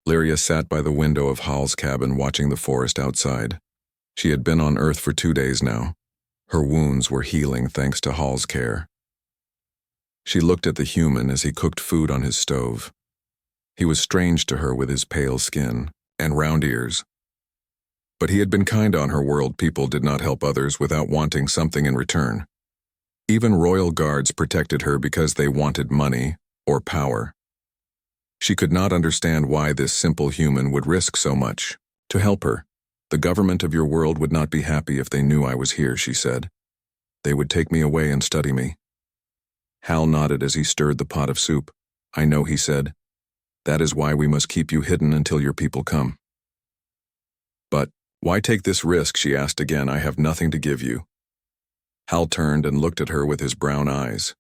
Lyria sat by the window of Hal's cabin watching the forest outside. She had been on Earth for 2 days now. Her wounds were healing thanks to Hal's care. She looked at the human as he cooked food on his stove. He was strange to her with his pale skin and round ears. But he had been kind on her world. People did not help others without wanting something in return. Even royal guards protected her because they wanted money or power. She could not understand why this simple human would risk so much to help her. The government of your world would not be happy if they knew I was here, she said. They would take me away and study me. Hal nodded as he stirred the pot of soup. I know, he said. That is why we must keep you hidden until your people come. But why take this risk, she asked again. I have nothing to give you. Hal turned and looked at her with his brown eyes.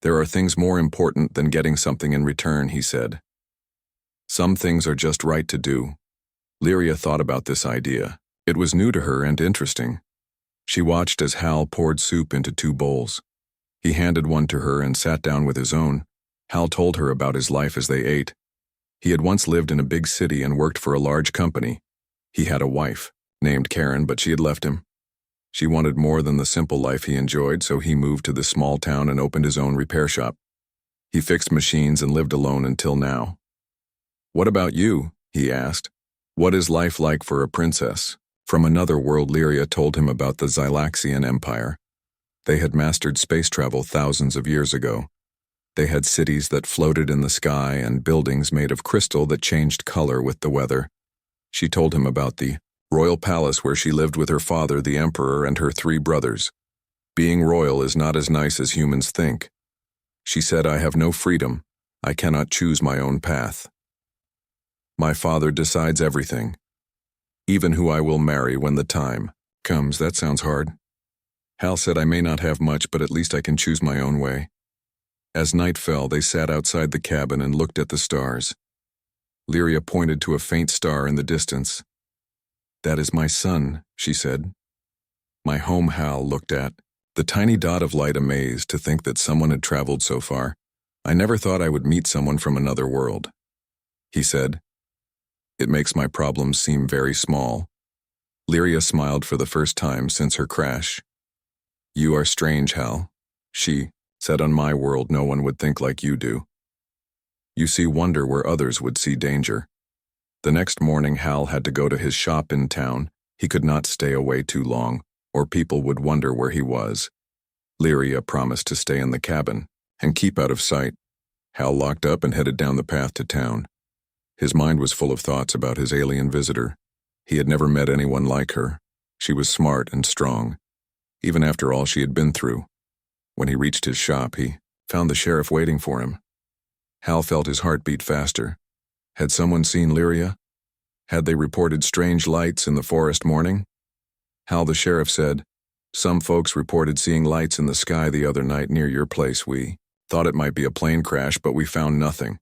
There are things more important than getting something in return, he said. Some things are just right to do. Lyria thought about this idea. It was new to her and interesting. She watched as Hal poured soup into 2 bowls. He handed one to her and sat down with his own. Hal told her about his life as they ate. He had once lived in a big city and worked for a large company. He had a wife, named Karen, but she had left him. She wanted more than the simple life he enjoyed, so he moved to the small town and opened his own repair shop. He fixed machines and lived alone until now. What about you? He asked. What is life like for a princess? From another world, Lyria told him about the Xylaxian Empire. They had mastered space travel thousands of years ago. They had cities that floated in the sky and buildings made of crystal that changed color with the weather. She told him about the royal palace where she lived with her father, the emperor, and her 3 brothers. Being royal is not as nice as humans think. She said, I have no freedom. I cannot choose my own path. My father decides everything, even who I will marry when the time comes. That sounds hard. Hal said, I may not have much, but at least I can choose my own way. As night fell, they sat outside the cabin and looked at the stars. Lyria pointed to a faint star in the distance. That is my sun, she said. My home, Hal looked at. The tiny dot of light, amazed to think that someone had traveled so far. I never thought I would meet someone from another world. He said, it makes my problems seem very small. Lyria smiled for the first time since her crash. You are strange, Hal. She said, on my world no one would think like you do. You see wonder where others would see danger. The next morning, Hal had to go to his shop in town. He could not stay away too long, or people would wonder where he was. Lyria promised to stay in the cabin and keep out of sight. Hal locked up and headed down the path to town. His mind was full of thoughts about his alien visitor. He had never met anyone like her. She was smart and strong, even after all she had been through. When he reached his shop, he found the sheriff waiting for him. Hal felt his heart beat faster. Had someone seen Lyria? Had they reported strange lights in the forest morning? Hal, the sheriff said, some folks reported seeing lights in the sky the other night near your place. We thought it might be a plane crash, but we found nothing.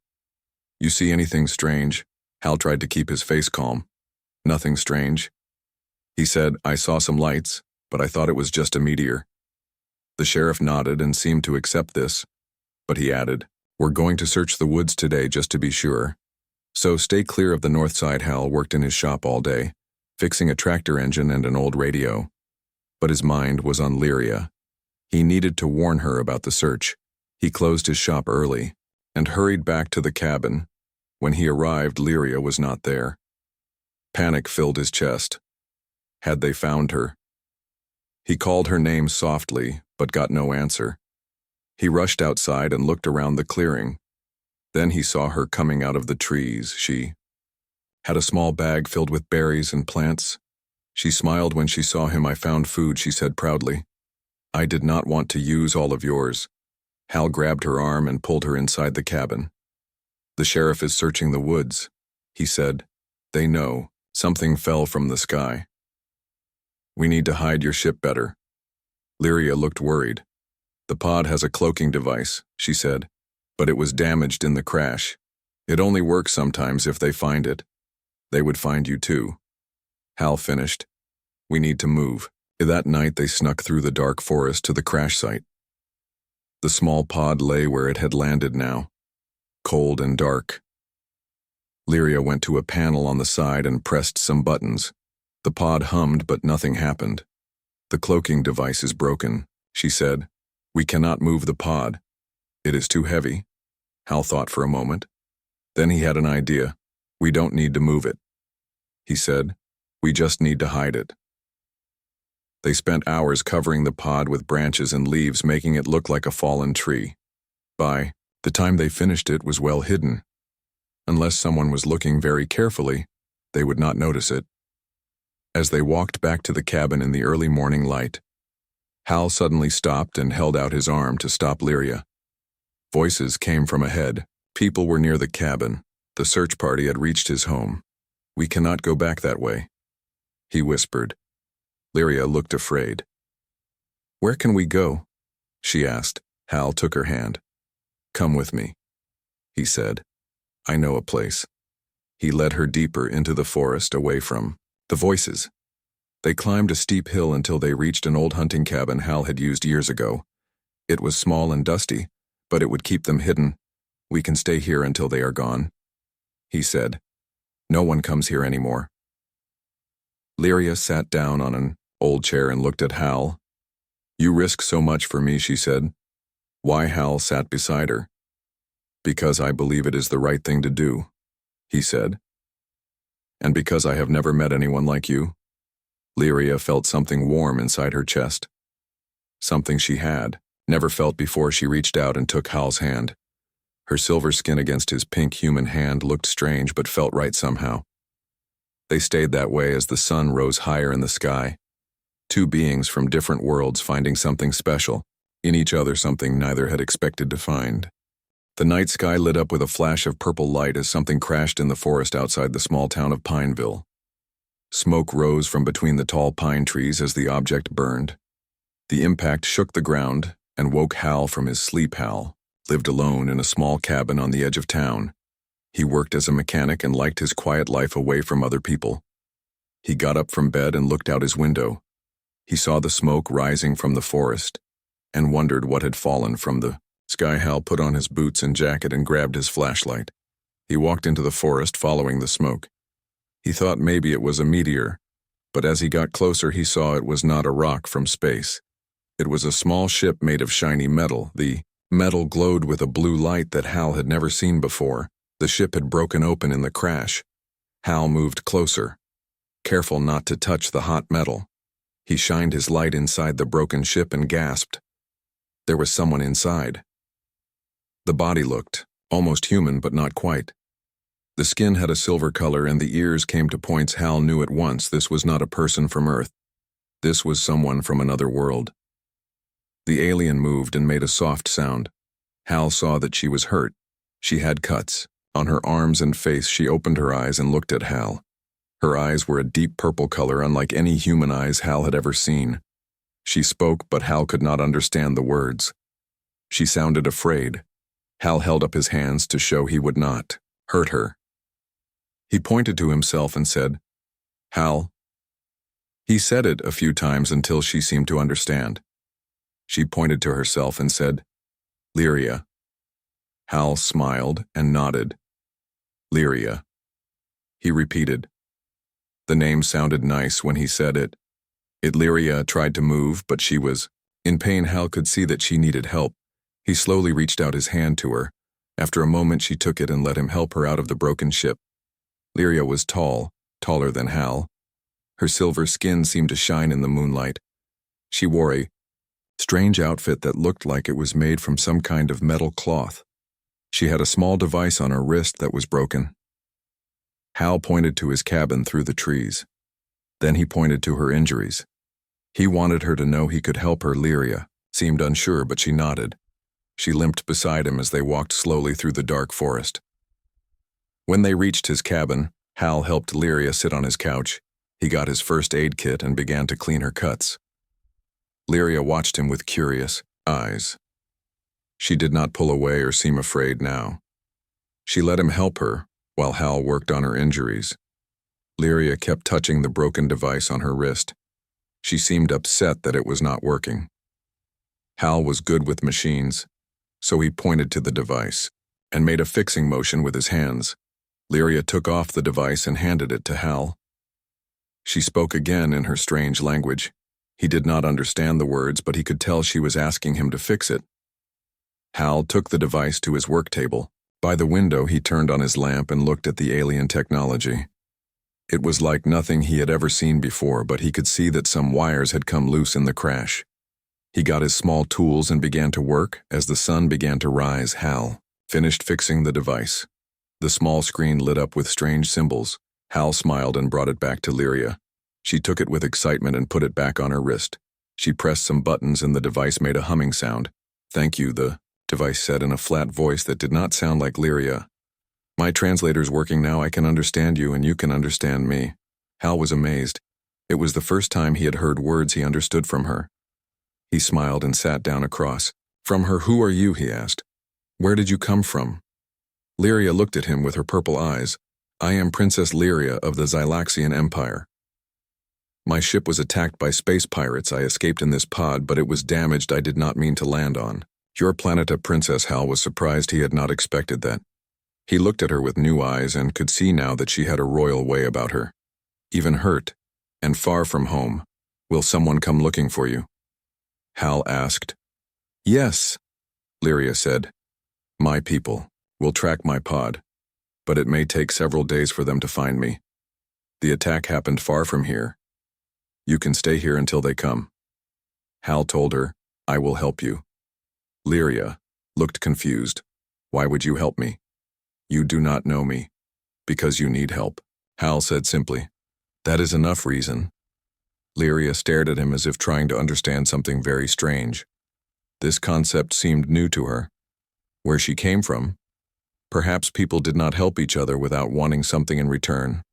You see anything strange? Hal tried to keep his face calm. Nothing strange. He said, I saw some lights, but I thought it was just a meteor. The sheriff nodded and seemed to accept this, but he added, we're going to search the woods today just to be sure. So stay clear of the north side. Hal worked in his shop all day, fixing a tractor engine and an old radio. But his mind was on Lyria. He needed to warn her about the search. He closed his shop early and hurried back to the cabin. When he arrived, Lyria was not there. Panic filled his chest. Had they found her? He called her name softly, but got no answer. He rushed outside and looked around the clearing. Then he saw her coming out of the trees. She had a small bag filled with berries and plants. She smiled when she saw him. I found food, she said proudly. I did not want to use all of yours. Hal grabbed her arm and pulled her inside the cabin. The sheriff is searching the woods, he said. They know. Something fell from the sky. We need to hide your ship better. Lyria looked worried. The pod has a cloaking device, she said, but it was damaged in the crash. It only works sometimes if they find it. They would find you too. Hal finished. We need to move. That night they snuck through the dark forest to the crash site. The small pod lay where it had landed now, cold and dark. Lyria went to a panel on the side and pressed some buttons. The pod hummed, but nothing happened. "The cloaking device is broken," she said. "We cannot move the pod. It is too heavy." Hal thought for a moment. Then he had an idea. "We don't need to move it," he said. "We just need to hide it." They spent hours covering the pod with branches and leaves, making it look like a fallen tree. By the time they finished, it was well hidden. Unless someone was looking very carefully, they would not notice it. As they walked back to the cabin in the early morning light, Hal suddenly stopped and held out his arm to stop Lyria. Voices came from ahead. People were near the cabin. The search party had reached his home. "We cannot go back that way," he whispered. Lyria looked afraid. "Where can we go?" she asked. Hal took her hand. "Come with me," he said. "I know a place." He led her deeper into the forest, away from the voices. They climbed a steep hill until they reached an old hunting cabin Hal had used years ago. It was small and dusty, but it would keep them hidden. "We can stay here until they are gone," he said. "No one comes here anymore." Lyria sat down on an old chair and looked at Hal. "You risk so much for me," she said. Why? Hal sat beside her. "Because I believe it is the right thing to do," he said. "And because I have never met anyone like you." Lyria felt something warm inside her chest. Something she had never felt before. She reached out and took Hal's hand. Her silver skin against his pink human hand looked strange but felt right somehow. They stayed that way as the sun rose higher in the sky. Two beings from different worlds finding something special in each other, something neither had expected to find. The night sky lit up with a flash of purple light as something crashed in the forest outside the small town of Pineville. Smoke rose from between the tall pine trees as the object burned. The impact shook the ground and woke Hal from his sleep. Hal lived alone in a small cabin on the edge of town. He worked as a mechanic and liked his quiet life away from other people. He got up from bed and looked out his window. He saw the smoke rising from the forest and wondered what had fallen from the sky. Hal put on his boots and jacket and grabbed his flashlight. He walked into the forest following the smoke. He thought maybe it was a meteor, but as he got closer he saw it was not a rock from space. It was a small ship made of shiny metal. The metal glowed with a blue light that Hal had never seen before. The ship had broken open in the crash. Hal moved closer, careful not to touch the hot metal. He shined his light inside the broken ship and gasped. There was someone inside. The body looked almost human, but not quite. The skin had a silver color and the ears came to points. Hal knew at once this was not a person from Earth. This was someone from another world. The alien moved and made a soft sound. Hal saw that she was hurt. She had cuts on her arms and face. She opened her eyes and looked at Hal. Her eyes were a deep purple color, unlike any human eyes Hal had ever seen. She spoke, but Hal could not understand the words. She sounded afraid. Hal held up his hands to show he would not hurt her. He pointed to himself and said, "Hal." He said it a few times until she seemed to understand. She pointed to herself and said, "Lyria." Hal smiled and nodded. "Lyria." He repeated. The name sounded nice when he said it. Lyria tried to move, but she was in pain. Hal could see that she needed help. He slowly reached out his hand to her. After a moment she took it and let him help her out of the broken ship. Lyria was tall, taller than Hal. Her silver skin seemed to shine in the moonlight. She wore a strange outfit that looked like it was made from some kind of metal cloth. She had a small device on her wrist that was broken. Hal pointed to his cabin through the trees. Then he pointed to her injuries. He wanted her to know he could help her. Lyria seemed unsure, but she nodded. She limped beside him as they walked slowly through the dark forest. When they reached his cabin, Hal helped Lyria sit on his couch. He got his first aid kit and began to clean her cuts. Lyria watched him with curious eyes. She did not pull away or seem afraid now. She let him help her while Hal worked on her injuries. Lyria kept touching the broken device on her wrist. She seemed upset that it was not working. Hal was good with machines, so he pointed to the device and made a fixing motion with his hands. Lyria took off the device and handed it to Hal. She spoke again in her strange language. He did not understand the words, but he could tell she was asking him to fix it. Hal took the device to his work table. By the window, he turned on his lamp and looked at the alien technology. It was like nothing he had ever seen before, but he could see that some wires had come loose in the crash. He got his small tools and began to work. As the sun began to rise, Hal finished fixing the device. The small screen lit up with strange symbols. Hal smiled and brought it back to Lyria. She took it with excitement and put it back on her wrist. She pressed some buttons and the device made a humming sound. "Thank you," the device said in a flat voice that did not sound like Lyria. "My translator's working now. I can understand you and you can understand me." Hal was amazed. It was the first time he had heard words he understood from her. He smiled and sat down across. "From her, who are you?" he asked. "Where did you come from?" Lyria looked at him with her purple eyes. "I am Princess Lyria of the Xylaxian Empire. My ship was attacked by space pirates. I escaped in this pod, but it was damaged. I did not mean to land on your planet." A princess. Hal was surprised. He had not expected that. He looked at her with new eyes and could see now that she had a royal way about her. "Even hurt, and far from home. Will someone come looking for you?" Hal asked. "Yes," Lyria said. "My people will track my pod, but it may take several days for them to find me. The attack happened far from here. You can stay here until they come." Hal told her, "I will help you." Lyria looked confused. "Why would you help me?" "You do not know me. Because you need help," Hal said simply. "That is enough reason." Lyria stared at him as if trying to understand something very strange. This concept seemed new to her. Where she came from, perhaps people did not help each other without wanting something in return.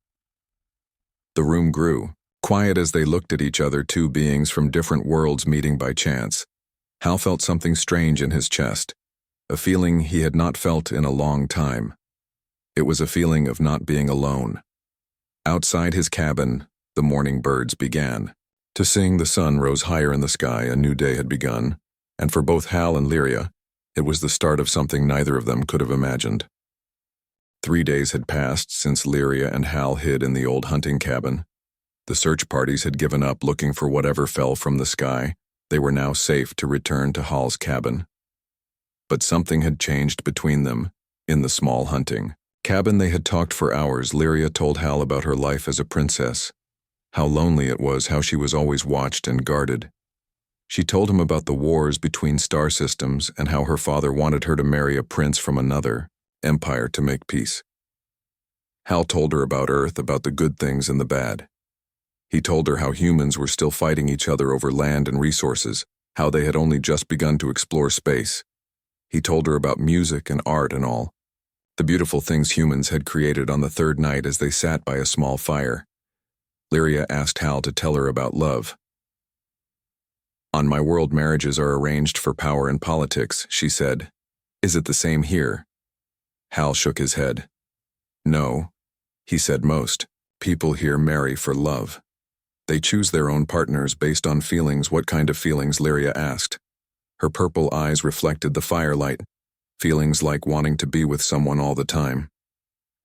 The room grew, quiet as they looked at each other, two beings from different worlds meeting by chance. Hal felt something strange in his chest, a feeling he had not felt in a long time. It was a feeling of not being alone. Outside his cabin, the morning birds began to sing. The sun rose higher in the sky. A new day had begun, and for both Hal and Lyria, it was the start of something neither of them could have imagined. 3 days had passed since Lyria and Hal hid in the old hunting cabin. The search parties had given up looking for whatever fell from the sky. They were now safe to return to Hal's cabin. But something had changed between them. In the small hunting cabin they had talked for hours. Lyria told Hal about her life as a princess, how lonely it was, how she was always watched and guarded. She told him about the wars between star systems and how her father wanted her to marry a prince from another empire to make peace. Hal told her about Earth, about the good things and the bad. He told her how humans were still fighting each other over land and resources, how they had only just begun to explore space. He told her about music and art and all, the beautiful things humans had created. On the third night, as they sat by a small fire, Lyria asked Hal to tell her about love. "On my world, marriages are arranged for power and politics," she said. "Is it the same here?" Hal shook his head. "No," he said. "Most people here marry for love. They choose their own partners based on feelings." "What kind of feelings?" Lyria asked. Her purple eyes reflected the firelight. "Feelings like wanting to be with someone all the time."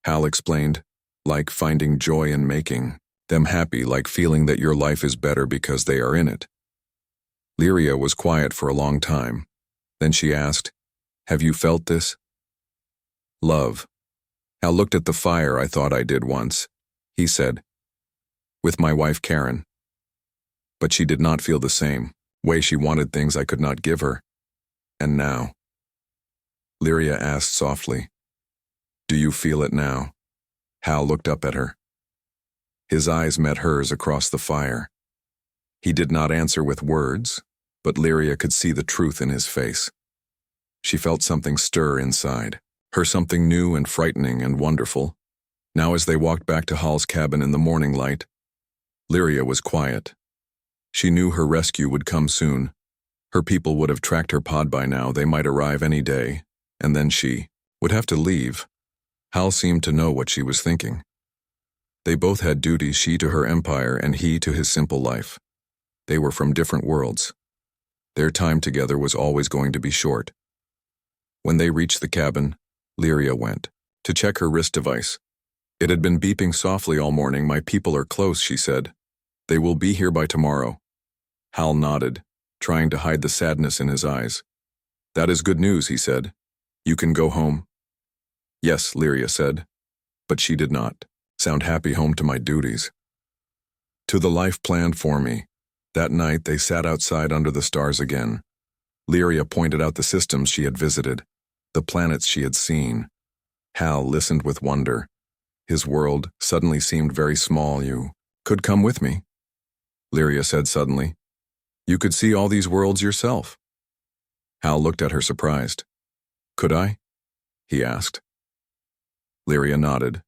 Hal explained, "Like finding joy in making them happy, like feeling that your life is better because they are in it." Lyria was quiet for a long time. Then she asked, "Have you felt this?" "Love." Hal looked at the fire. "I thought I did once," he said, "with my wife Karen. But she did not feel the same way. She wanted things I could not give her. And now?" Lyria asked softly, "Do you feel it now?" Hal looked up at her. His eyes met hers across the fire. He did not answer with words, but Lyria could see the truth in his face. She felt something stir inside her, something new and frightening and wonderful. Now as they walked back to Hal's cabin in the morning light, Lyria was quiet. She knew her rescue would come soon. Her people would have tracked her pod by now. They might arrive any day, and then she would have to leave. Hal seemed to know what she was thinking. They both had duties, she to her empire and he to his simple life. They were from different worlds. Their time together was always going to be short. When they reached the cabin, Lyria went to check her wrist device. It had been beeping softly all morning. My people are close, she said. They will be here by tomorrow. Hal nodded, trying to hide the sadness in his eyes. That is good news, he said. You can go home. Yes, Lyria said, but she did not sound happy. Home to my duties. To the life planned for me. That night they sat outside under the stars again. Lyria pointed out the systems she had visited, the planets she had seen. Hal listened with wonder. His world suddenly seemed very small. You could come with me, Lyria said suddenly. You could see all these worlds yourself. Hal looked at her surprised. Could I? He asked. Lyria nodded.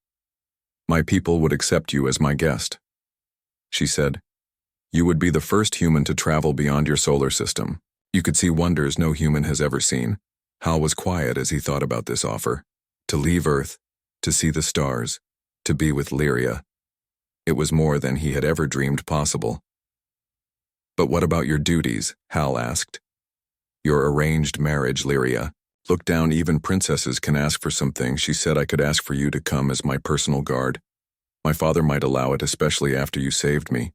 My people would accept you as my guest. She said, you would be the first human to travel beyond your solar system. You could see wonders no human has ever seen. Hal was quiet as he thought about this offer. To leave Earth, to see the stars, to be with Lyria. It was more than he had ever dreamed possible. But what about your duties? Hal asked. Your arranged marriage, Lyria. Look down, even princesses can ask for something. She said I could ask for you to come as my personal guard. My father might allow it, especially after you saved me.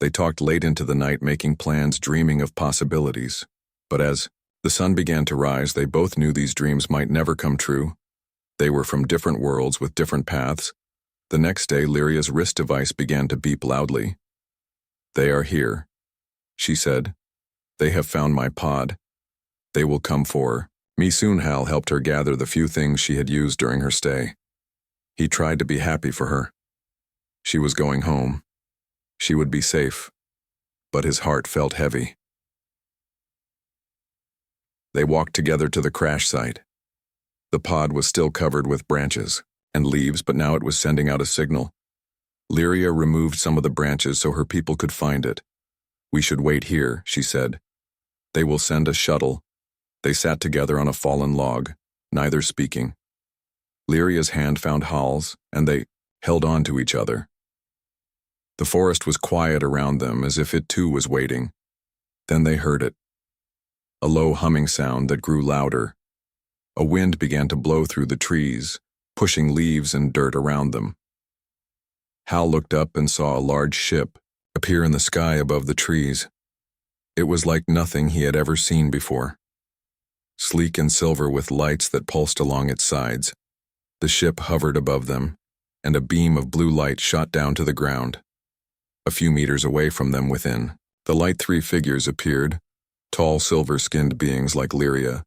They talked late into the night, making plans, dreaming of possibilities. But as the sun began to rise, they both knew these dreams might never come true. They were from different worlds with different paths. The next day, Lyria's wrist device began to beep loudly. They are here, she said. They have found my pod. They will come for me soon. Hal helped her gather the few things she had used during her stay. He tried to be happy for her. She was going home. She would be safe, but his heart felt heavy. They walked together to the crash site. The pod was still covered with branches and leaves, but now it was sending out a signal. Lyria removed some of the branches so her people could find it. We should wait here, she said. They will send a shuttle. They sat together on a fallen log, neither speaking. Lyria's hand found Hal's, and they held on to each other. The forest was quiet around them, as if it too was waiting. Then they heard it. A low humming sound that grew louder. A wind began to blow through the trees, pushing leaves and dirt around them. Hal looked up and saw a large ship appear in the sky above the trees. It was like nothing he had ever seen before. Sleek and silver with lights that pulsed along its sides. The ship hovered above them, and a beam of blue light shot down to the ground. A few meters away from them within, the light three figures appeared, tall silver-skinned beings like Lyria.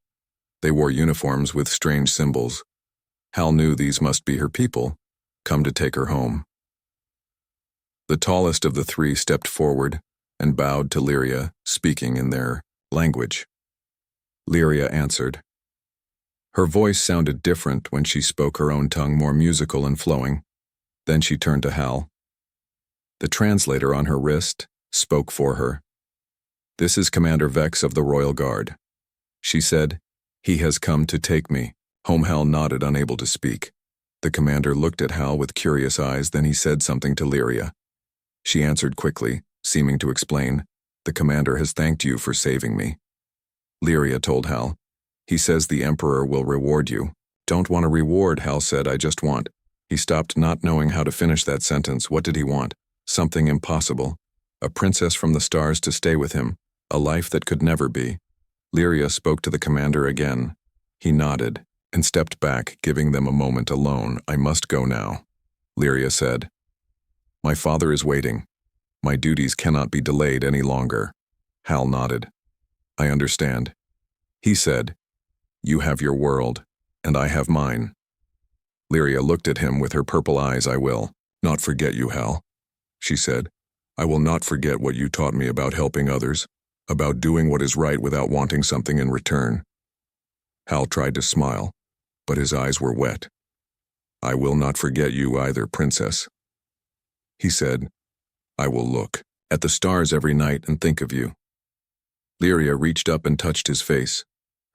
They wore uniforms with strange symbols. Hal knew these must be her people, come to take her home. The tallest of the three stepped forward and bowed to Lyria, speaking in their language. Lyria answered. Her voice sounded different when she spoke her own tongue, more musical and flowing. Then she turned to Hal. The translator on her wrist spoke for her. This is Commander Vex of the Royal Guard. She said, he has come to take me home. Hal nodded, unable to speak. The commander looked at Hal with curious eyes, then he said something to Lyria. She answered quickly, seeming to explain, the commander has thanked you for saving me. Lyria told Hal, he says the Emperor will reward you. Don't want a reward, Hal said, I just want. He stopped, not knowing how to finish that sentence. What did he want? Something impossible. A princess from the stars to stay with him. A life that could never be. Lyria spoke to the commander again. He nodded and stepped back, giving them a moment alone. I must go now, Lyria said. My father is waiting. My duties cannot be delayed any longer. Hal nodded. I understand. He said, you have your world, and I have mine. Lyria looked at him with her purple eyes. I will not forget you, Hal, she said. I will not forget what you taught me about helping others, about doing what is right without wanting something in return. Hal tried to smile, but his eyes were wet. I will not forget you either, princess. He said, I will look at the stars every night and think of you. Lyria reached up and touched his face,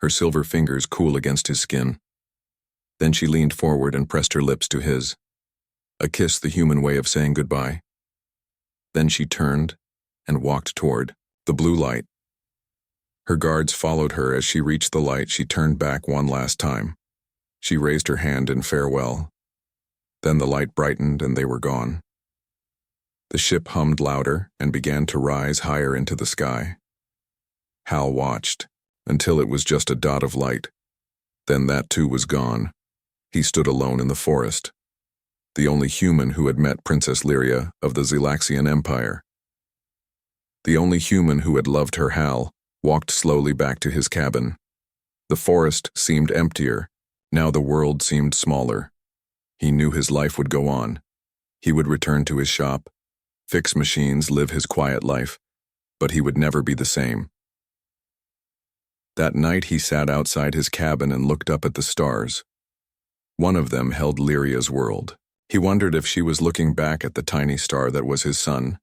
her silver fingers cool against his skin. Then she leaned forward and pressed her lips to his. A kiss, the human way of saying goodbye. Then she turned and walked toward the blue light. Her guards followed her. As she reached the light, she turned back one last time. She raised her hand in farewell. Then the light brightened and they were gone. The ship hummed louder and began to rise higher into the sky. Hal watched until it was just a dot of light. Then that too was gone. He stood alone in the forest, the only human who had met Princess Lyria of the Xylaxian Empire. The only human who had loved her. Hal walked slowly back to his cabin. The forest seemed emptier. Now the world seemed smaller. He knew his life would go on. He would return to his shop, fix machines, live his quiet life, but he would never be the same. That night he sat outside his cabin and looked up at the stars. One of them held Lyria's world. He wondered if she was looking back at the tiny star that was his sun.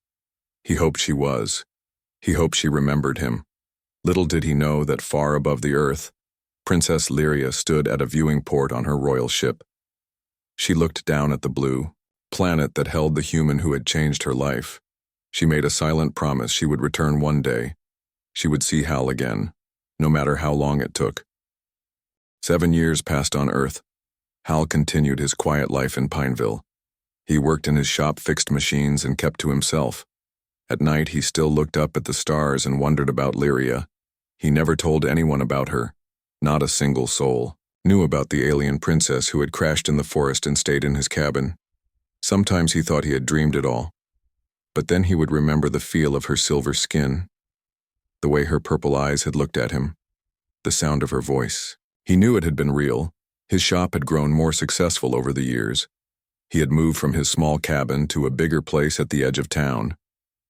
He hoped she was. He hoped she remembered him. Little did he know that far above the earth, Princess Lyria stood at a viewing port on her royal ship. She looked down at the blue planet that held the human who had changed her life. She made a silent promise she would return one day. She would see Hal again, no matter how long it took. 7 years passed on Earth. Hal continued his quiet life in Pineville. He worked in his shop, fixed machines, and kept to himself. At night he still looked up at the stars and wondered about Lyria. He never told anyone about her. Not a single soul knew about the alien princess who had crashed in the forest and stayed in his cabin. Sometimes he thought he had dreamed it all. But then he would remember the feel of her silver skin, the way her purple eyes had looked at him, the sound of her voice. He knew it had been real. His shop had grown more successful over the years. He had moved from his small cabin to a bigger place at the edge of town.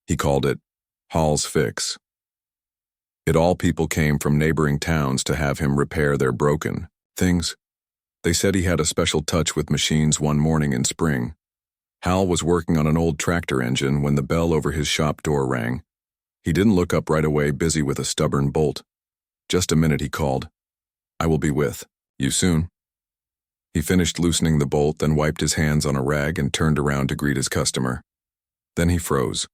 He called it Hal's Fix. All people came from neighboring towns to have him repair their broken things. They said he had a special touch with machines. One morning in spring, Hal was working on an old tractor engine when the bell over his shop door rang. He didn't look up right away, busy with a stubborn bolt. Just a minute, he called. I will be with you soon. He finished loosening the bolt, then wiped his hands on a rag and turned around to greet his customer. Then he froze.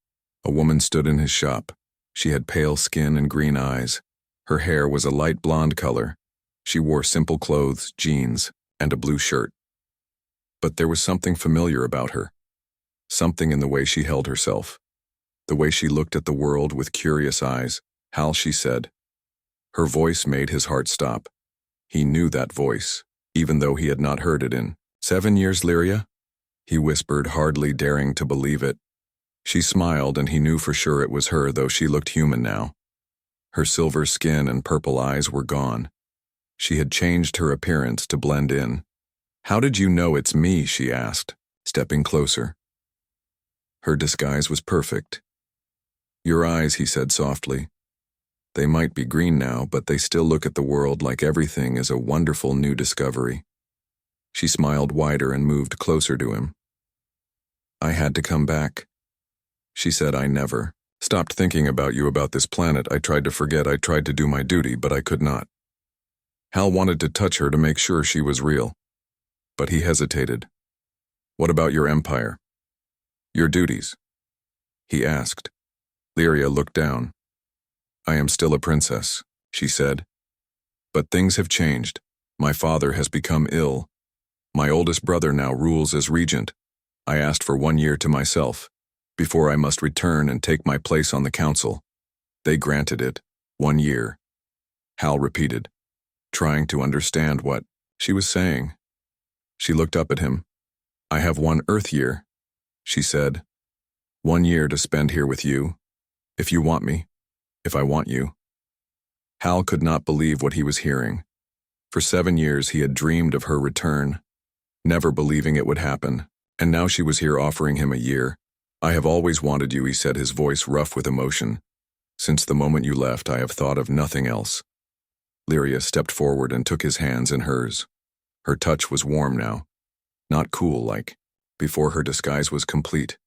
A woman stood in his shop. She had pale skin and green eyes. Her hair was a light blonde color. She wore simple clothes, jeans, and a blue shirt. But there was something familiar about her. Something in the way she held herself. The way she looked at the world with curious eyes. Hal, she said. Her voice made his heart stop. He knew that voice, even though he had not heard it in 7 years. Lyria? He whispered, hardly daring to believe it. She smiled, and he knew for sure it was her, though she looked human now. Her silver skin and purple eyes were gone. She had changed her appearance to blend in. How did you know it's me? She asked, stepping closer. Her disguise was perfect. Your eyes, he said softly. They might be green now, but they still look at the world like everything is a wonderful new discovery. She smiled wider and moved closer to him. I had to come back. She said, I never stopped thinking about you, about this planet. I tried to forget, I tried to do my duty, but I could not. Hal wanted to touch her to make sure she was real. But he hesitated. What about your empire? Your duties? He asked. Lyria looked down. I am still a princess, she said. But things have changed. My father has become ill. My oldest brother now rules as regent. I asked for 1 year to myself, before I must return and take my place on the council. They granted it. 1 year. Hal repeated, trying to understand what she was saying. She looked up at him. I have 1 Earth year, she said. 1 year to spend here with you. If you want me. If I want you. Hal could not believe what he was hearing. For 7 years he had dreamed of her return, never believing it would happen, and now she was here offering him a year. I have always wanted you, he said, his voice rough with emotion. Since the moment you left, I have thought of nothing else. Lyria stepped forward and took his hands in hers. Her touch was warm now, not cool like before her disguise was complete.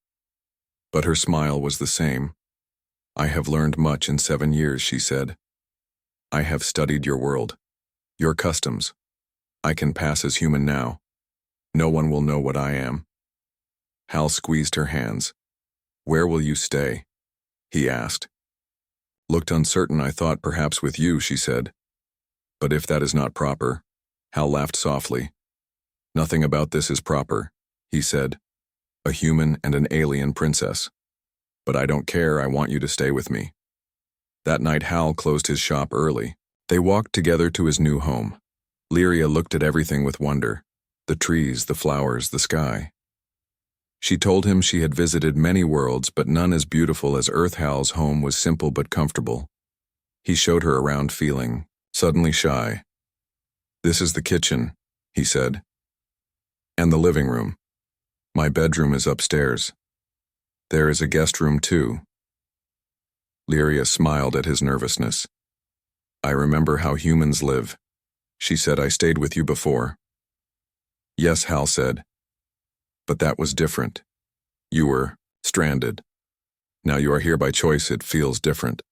But her smile was the same. I have learned much in 7 years, she said. I have studied your world, your customs. I can pass as human now. No one will know what I am. Hal squeezed her hands. Where will you stay? He asked. Looked uncertain. I thought perhaps with you, she said. But if that is not proper, Hal laughed softly. Nothing about this is proper, he said. A human and an alien princess. But I don't care, I want you to stay with me. That night Hal closed his shop early. They walked together to his new home. Lyria looked at everything with wonder. The trees, the flowers, the sky. She told him she had visited many worlds, but none as beautiful as Earth. Hal's home was simple but comfortable. He showed her around, feeling suddenly shy. This is the kitchen, he said. And the living room. My bedroom is upstairs. There is a guest room too. Lyria smiled at his nervousness. I remember how humans live. She said, I stayed with you before. Yes, Hal said. But that was different. You were stranded. Now you are here by choice, it feels different.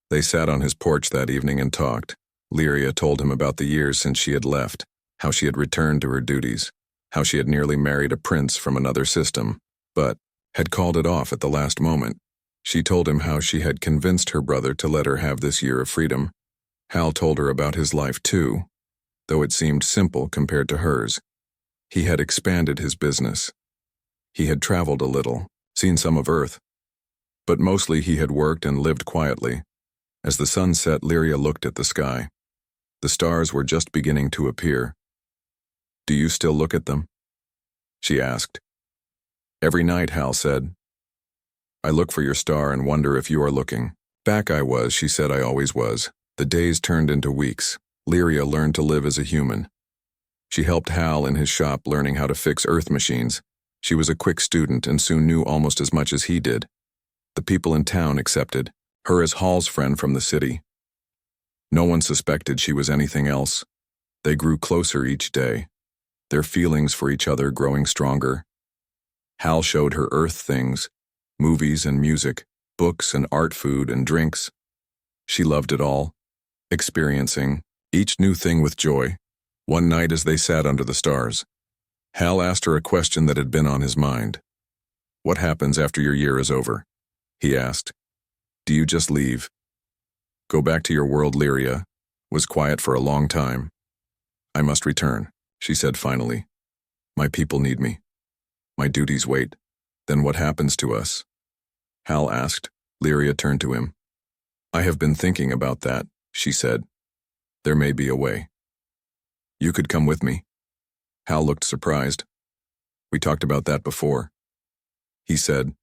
They sat on his porch that evening and talked. Lyria told him about the years since she had left, how she had returned to her duties, how she had nearly married a prince from another system, but had called it off at the last moment. She told him how she had convinced her brother to let her have this year of freedom. Hal told her about his life too, though it seemed simple compared to hers. He had expanded his business. He had traveled a little, seen some of Earth, but mostly he had worked and lived quietly. As the sun set, Lyria looked at the sky. The stars were just beginning to appear. Do you still look at them? She asked. Every night, Hal said. I look for your star and wonder if you are looking. Back I was, she said, I always was. The days turned into weeks. Lyria learned to live as a human. She helped Hal in his shop learning how to fix Earth machines. She was a quick student and soon knew almost as much as he did. The people in town accepted her as Hal's friend from the city. No one suspected she was anything else. They grew closer each day, their feelings for each other growing stronger. Hal showed her Earth things, movies and music, books and art, food and drinks. She loved it all, experiencing each new thing with joy. One night as they sat under the stars, Hal asked her a question that had been on his mind. What happens after your year is over? He asked. Do you just leave? Go back to your world? Lyria was quiet for a long time. I must return, she said finally. My people need me. My duties wait. Then what happens to us? Hal asked. Lyria turned to him. I have been thinking about that, she said. There may be a way. You could come with me. Hal looked surprised. We talked about that before. He said,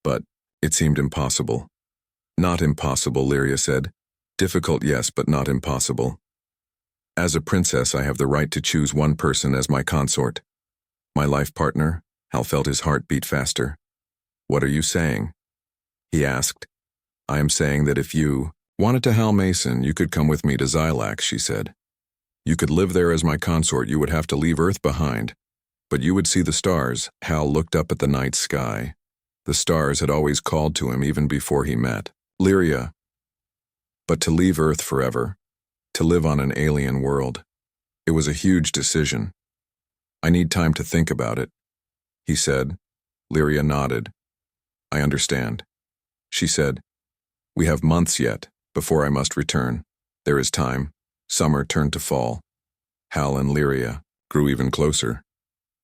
but it seemed impossible. Not impossible, Lyria said. Difficult, yes, but not impossible. As a princess, I have the right to choose one person as my consort. My life partner? Hal felt his heart beat faster. What are you saying? He asked. I am saying that if you wanted to Hal Mason, you could come with me to Xylax, she said. You could live there as my consort. You would have to leave Earth behind. But you would see the stars. Hal looked up at the night sky. The stars had always called to him even before he met Lyria. But to leave Earth forever, to live on an alien world, it was a huge decision. I need time to think about it, he said. Lyria nodded. I understand. She said, we have months yet before I must return. There is time. Summer turned to fall. Hal and Lyria grew even closer.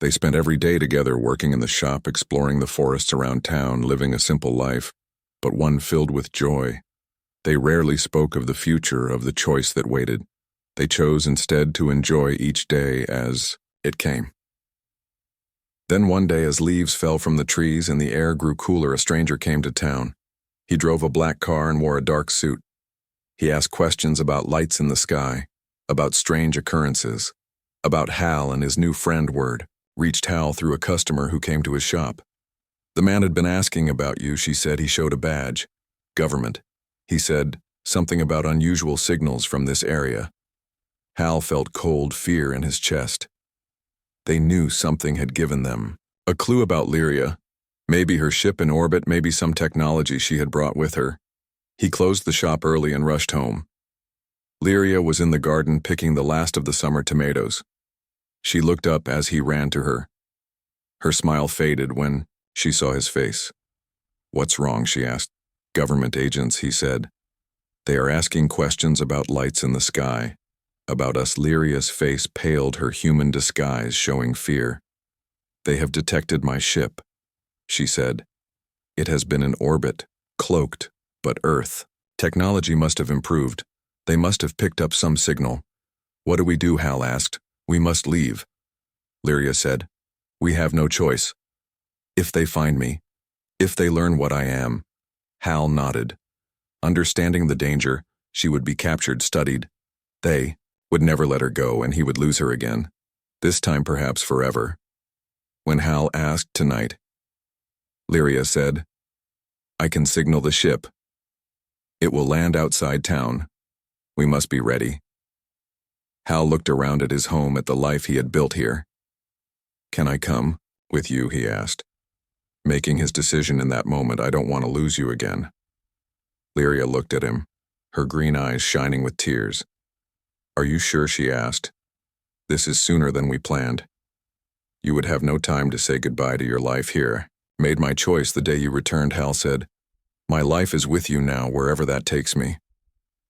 They spent every day together working in the shop, exploring the forests around town, living a simple life, but one filled with joy. They rarely spoke of the future, of the choice that waited. They chose instead to enjoy each day as it came. Then one day, as leaves fell from the trees and the air grew cooler, a stranger came to town. He drove a black car and wore a dark suit. He asked questions about lights in the sky, about strange occurrences, about Hal and his new friend. Word reached Hal through a customer who came to his shop. The man had been asking about you, she said. He showed a badge. Government. He said something about unusual signals from this area. Hal felt cold fear in his chest. They knew something had given them a clue about Lyria. Maybe her ship in orbit, maybe some technology she had brought with her. He closed the shop early and rushed home. Lyria was in the garden picking the last of the summer tomatoes. She looked up as he ran to her. Her smile faded when she saw his face. What's wrong? She asked. Government agents, he said. They are asking questions about lights in the sky, about us. Lyria's face paled, her human disguise showing fear. "They have detected my ship," she said. "It has been in orbit, cloaked, but Earth. Technology must have improved. They must have picked up some signal." "What do we do?" Hal asked. "We must leave," Lyria said. "We have no choice. If they find me, if they learn what I am." Hal nodded. Understanding the danger, she would be captured, studied. They would never let her go, and he would lose her again. This time perhaps forever. When Hal asked tonight, Lyria said, "I can signal the ship. It will land outside town. We must be ready." Hal looked around at his home, at the life he had built here. "Can I come with you?" he asked, making his decision in that moment. "I don't want to lose you again." Lyria looked at him, her green eyes shining with tears. "Are you sure?" she asked. "This is sooner than we planned. You would have no time to say goodbye to your life here." "Made my choice the day you returned," Hal said. "My life is with you now, wherever that takes me."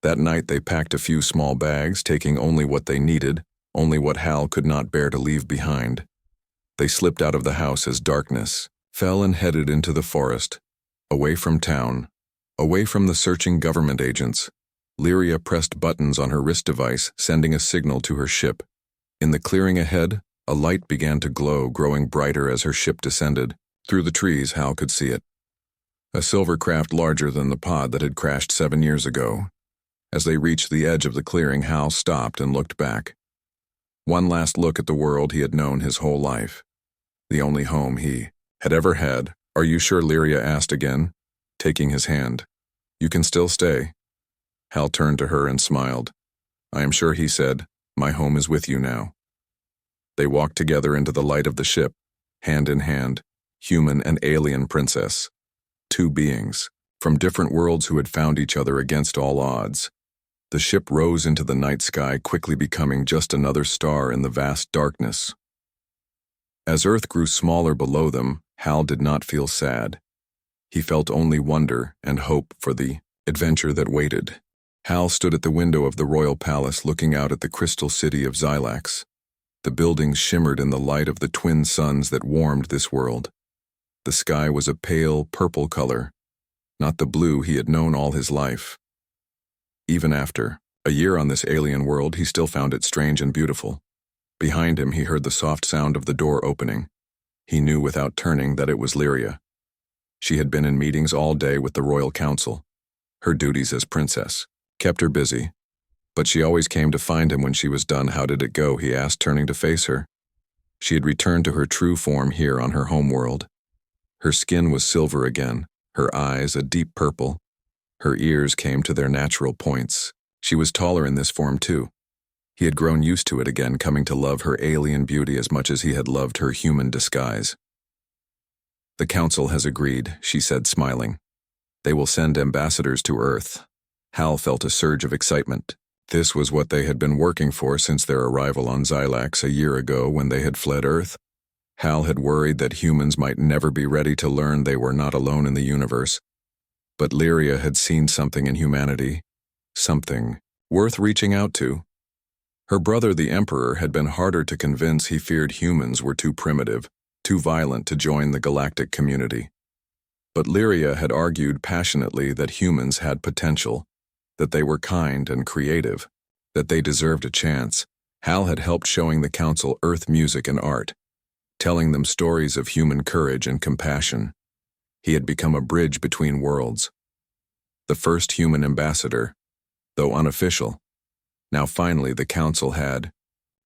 That night they packed a few small bags, taking only what they needed, only what Hal could not bear to leave behind. They slipped out of the house as darkness fell and headed into the forest, away from town, away from the searching government agents. Lyria pressed buttons on her wrist device, sending a signal to her ship. In the clearing ahead, a light began to glow, growing brighter as her ship descended. Through the trees, Hal could see it. A silver craft larger than the pod that had crashed 7 years ago. As they reached the edge of the clearing, Hal stopped and looked back. One last look at the world he had known his whole life. The only home he had ever had. "Are you sure?" Lyria asked again, taking his hand. "You can still stay." Hal turned to her and smiled. "I am sure," he said. "My home is with you now." They walked together into the light of the ship, hand in hand, human and alien princess. Two beings, from different worlds who had found each other against all odds. The ship rose into the night sky, quickly becoming just another star in the vast darkness. As Earth grew smaller below them, Hal did not feel sad. He felt only wonder and hope for the adventure that waited. Hal stood at the window of the royal palace, looking out at the crystal city of Xylax. The buildings shimmered in the light of the twin suns that warmed this world. The sky was a pale purple color, not the blue he had known all his life. Even after a year on this alien world, he still found it strange and beautiful. Behind him, he heard the soft sound of the door opening. He knew without turning that it was Lyria. She had been in meetings all day with the royal council. Her duties as princess kept her busy, but she always came to find him when she was done. "How did it go?" he asked, turning to face her. She had returned to her true form here on her home world. Her skin was silver again, her eyes a deep purple. Her ears came to their natural points. She was taller in this form too. He had grown used to it again, coming to love her alien beauty as much as he had loved her human disguise. "The council has agreed," she said, smiling. "They will send ambassadors to Earth." Hal felt a surge of excitement. This was what they had been working for since their arrival on Xylax a year ago when they had fled Earth. Hal had worried that humans might never be ready to learn they were not alone in the universe. But Lyria had seen something in humanity, something worth reaching out to. Her brother, the Emperor, had been harder to convince. He feared humans were too primitive, too violent to join the galactic community. But Lyria had argued passionately that humans had potential, that they were kind and creative, that they deserved a chance. Hal had helped showing the council Earth music and art, telling them stories of human courage and compassion. He had become a bridge between worlds. The first human ambassador, though unofficial. Now finally the council had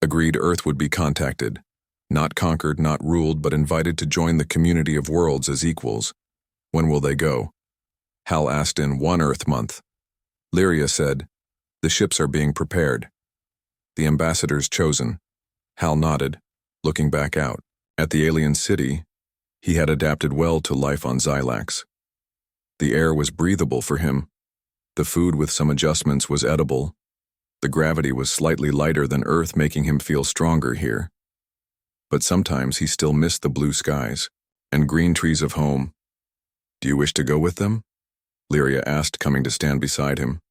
agreed Earth would be contacted, not conquered, not ruled, but invited to join the community of worlds as equals. "When will they go?" Hal asked. "In 1 Earth month." Lyria said, "The ships are being prepared. The ambassadors chosen." Hal nodded, looking back out. At the alien city, he had adapted well to life on Xylax. The air was breathable for him. The food, with some adjustments, was edible. The gravity was slightly lighter than Earth, making him feel stronger here. But sometimes he still missed the blue skies and green trees of home. "Do you wish to go with them?" Lyria asked, coming to stand beside him.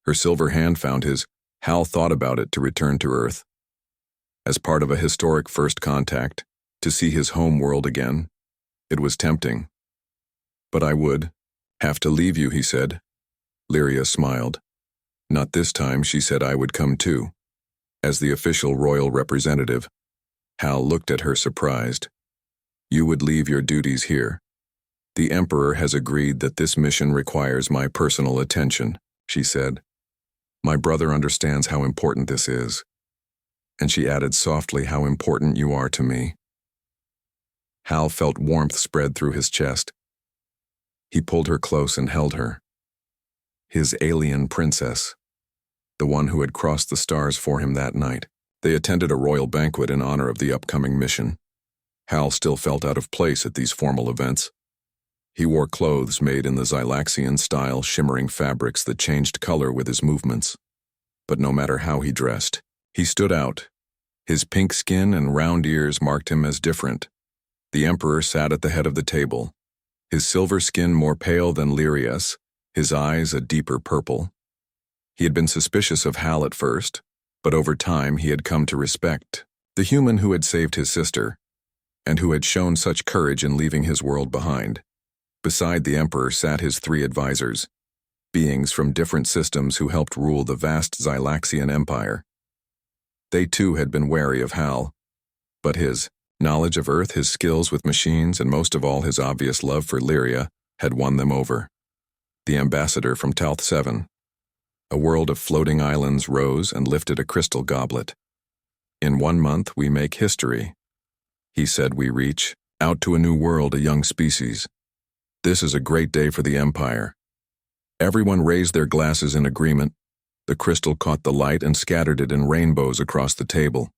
Her silver hand found his. Hal thought about it to return to Earth. As part of a historic first contact, To see his home world again. It was tempting. But I would have to leave you, he said. Lyria smiled. Not this time, she said. I would come too. As the official royal representative. Hal looked at her surprised. You would leave your duties here. The Emperor has agreed that this mission requires my personal attention, she said. My brother understands how important this is. And she added softly, how important you are to me. Hal felt warmth spread through his chest. He pulled her close and held her. His alien princess. The one who had crossed the stars for him that night. They attended a royal banquet in honor of the upcoming mission. Hal still felt out of place at these formal events. He wore clothes made in the Xylaxian-style shimmering fabrics that changed color with his movements. But no matter how he dressed, he stood out. His pink skin and round ears marked him as different. The Emperor sat at the head of the table, his silver skin more pale than Lyria's, his eyes a deeper purple. He had been suspicious of Hal at first, but over time he had come to respect the human who had saved his sister, and who had shown such courage in leaving his world behind. Beside the Emperor sat his 3 advisors, beings from different systems who helped rule the vast Xylaxian Empire. They too had been wary of Hal, but his knowledge of Earth, his skills with machines, and most of all his obvious love for Lyria had won them over. The ambassador from Talth 7, a world of floating islands, rose and lifted a crystal goblet. In 1 month we make history. He said, we reach out to a new world, a young species. This is a great day for the Empire. Everyone raised their glasses in agreement. The crystal caught the light and scattered it in rainbows across the table.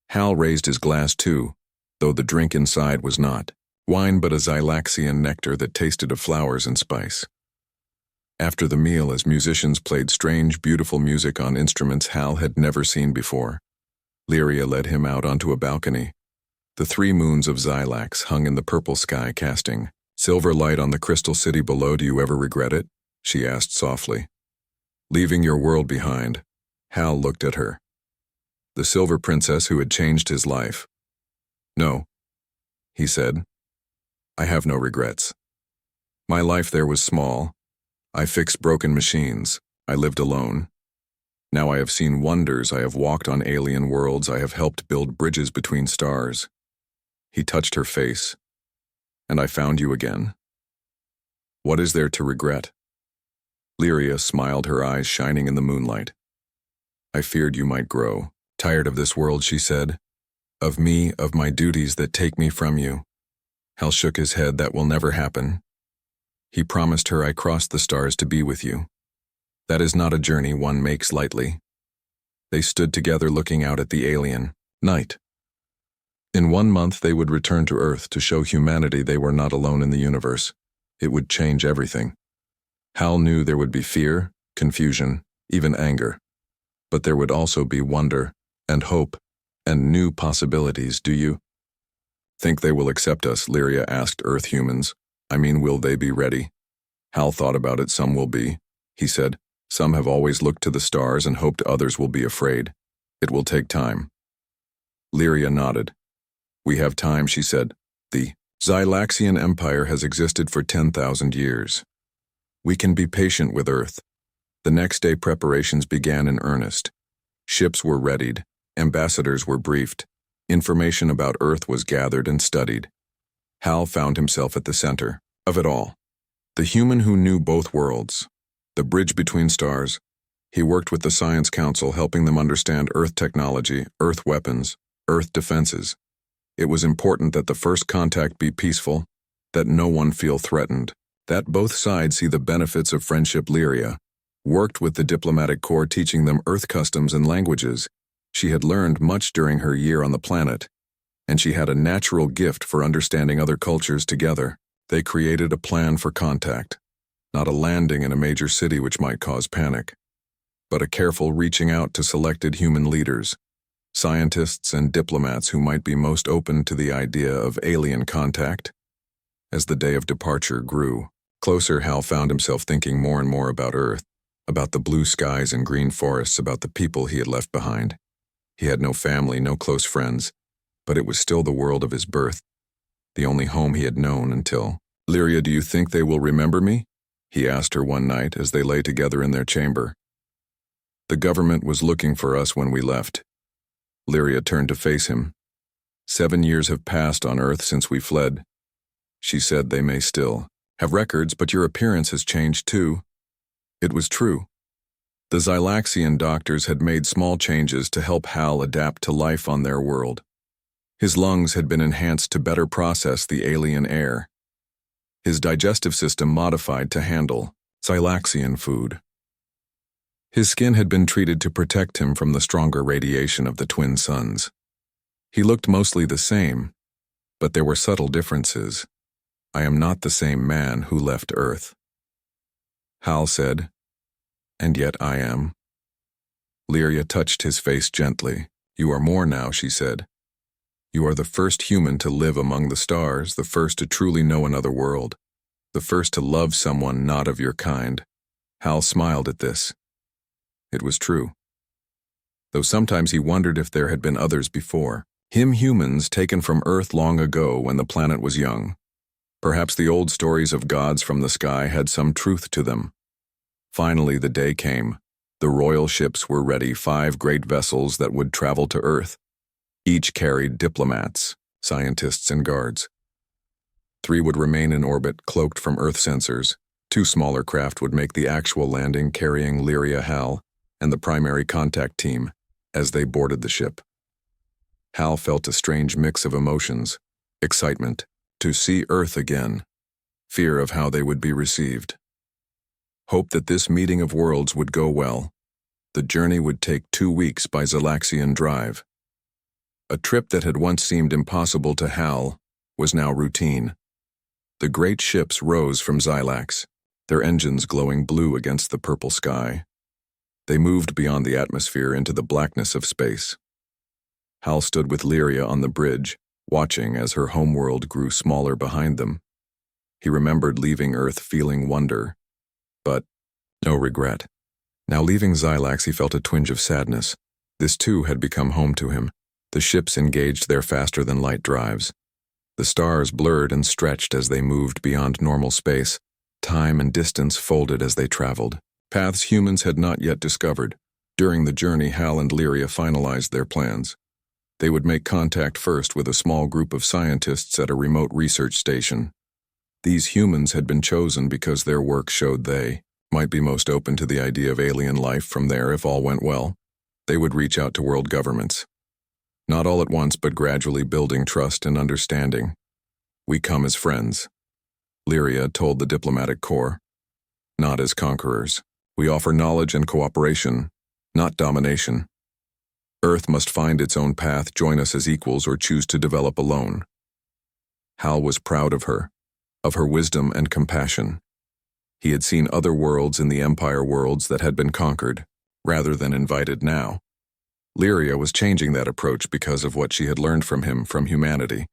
Hal raised his glass too, though the drink inside was not wine but a Xylaxian nectar that tasted of flowers and spice. After the meal, as musicians played strange, beautiful music on instruments Hal had never seen before, Lyria led him out onto a balcony. The 3 moons of Xylax hung in the purple sky, casting silver light on the crystal city below. Do you ever regret it? She asked softly. Leaving your world behind. Hal looked at her. The silver princess who had changed his life. No, he said. I have no regrets. My life there was small. I fixed broken machines. I lived alone. Now I have seen wonders. I have walked on alien worlds. I have helped build bridges between stars. He touched her face. And I found you again. What is there to regret? Lyria smiled, her eyes shining in the moonlight. I feared you might grow tired of this world, she said. Of me, of my duties that take me from you. Hal shook his head. That will never happen. He promised her, I crossed the stars to be with you. That is not a journey one makes lightly. They stood together looking out at the alien night. In 1 month they would return to Earth to show humanity they were not alone in the universe. It would change everything. Hal knew there would be fear, confusion, even anger. But there would also be wonder, and hope, and new possibilities. Do you think they will accept us? Lyria asked Earth humans. I mean, will they be ready? Hal thought about it. Some will be, he said. Some have always looked to the stars and hoped others will be afraid. It will take time. Lyria nodded. We have time, she said. The Xylaxian Empire has existed for 10,000 years. We can be patient with Earth. The next day preparations began in earnest. Ships were readied, ambassadors were briefed, information about Earth was gathered and studied. Hal found himself at the center of it all. The human who knew both worlds, the bridge between stars. He worked with the Science Council, helping them understand Earth technology, Earth weapons, Earth defenses. It was important that the first contact be peaceful, that no one feel threatened, that both sides see the benefits of friendship. Lyria worked with the diplomatic corps, teaching them Earth customs and languages. She had learned much during her year on the planet, and she had a natural gift for understanding other cultures. Together, they created a plan for contact, not a landing in a major city which might cause panic, but a careful reaching out to selected human leaders, scientists and diplomats who might be most open to the idea of alien contact. As the day of departure grew closer, Hal found himself thinking more and more about Earth, about the blue skies and green forests, about the people he had left behind. He had no family, no close friends. but it was still the world of his birth, the only home he had known until. "Lyria, do you think they will remember me?" he asked her one night as they lay together in their chamber. "The government was looking for us when we left." Lyria turned to face him. "7 years have passed on Earth since we fled." She said, "They may still have records, but your appearance has changed too." It was true. The Xylaxian doctors had made small changes to help Hal adapt to life on their world. His lungs had been enhanced to better process the alien air. His digestive system modified to handle Xylaxian food. His skin had been treated to protect him from the stronger radiation of the twin suns. He looked mostly the same, but there were subtle differences. "I am not the same man who left Earth," Hal said. "And yet I am." Lyria touched his face gently. "You are more now," she said. "You are the first human to live among the stars, the first to truly know another world, the first to love someone not of your kind." Hal smiled at this. It was true. Though sometimes he wondered if there had been others before. Humans taken from Earth long ago when the planet was young. Perhaps the old stories of gods from the sky had some truth to them. Finally, the day came. The royal ships were ready, 5 great vessels that would travel to Earth. Each carried diplomats, scientists, and guards. 3 would remain in orbit, cloaked from Earth sensors. 2 smaller craft would make the actual landing, carrying Lyria, Hal, and the primary contact team as they boarded the ship. Hal felt a strange mix of emotions: excitement to see Earth again, fear of how they would be received, hope that this meeting of worlds would go well. The journey would take 2 weeks by Xylaxian drive. A trip that had once seemed impossible to Hal was now routine. The great ships rose from Xylax, their engines glowing blue against the purple sky. They moved beyond the atmosphere into the blackness of space. Hal stood with Lyria on the bridge, watching as her homeworld grew smaller behind them. He remembered leaving Earth feeling wonder, but no regret. Now leaving Xylax, he felt a twinge of sadness. This too had become home to him. The ships engaged their faster-than-light drives. The stars blurred and stretched as they moved beyond normal space. Time and distance folded as they traveled. Paths humans had not yet discovered. During the journey, Hal and Lyria finalized their plans. They would make contact first with a small group of scientists at a remote research station. These humans had been chosen because their work showed they might be most open to the idea of alien life. From there, if all went well, they would reach out to world governments. Not all at once, but gradually, building trust and understanding. "We come as friends," Lyria told the diplomatic corps. "Not as conquerors. We offer knowledge and cooperation, not domination. Earth must find its own path, join us as equals, or choose to develop alone." Hal was proud of her wisdom and compassion. He had seen other worlds in the Empire worlds that had been conquered, rather than invited now. Lyria was changing that approach because of what she had learned from him, from humanity.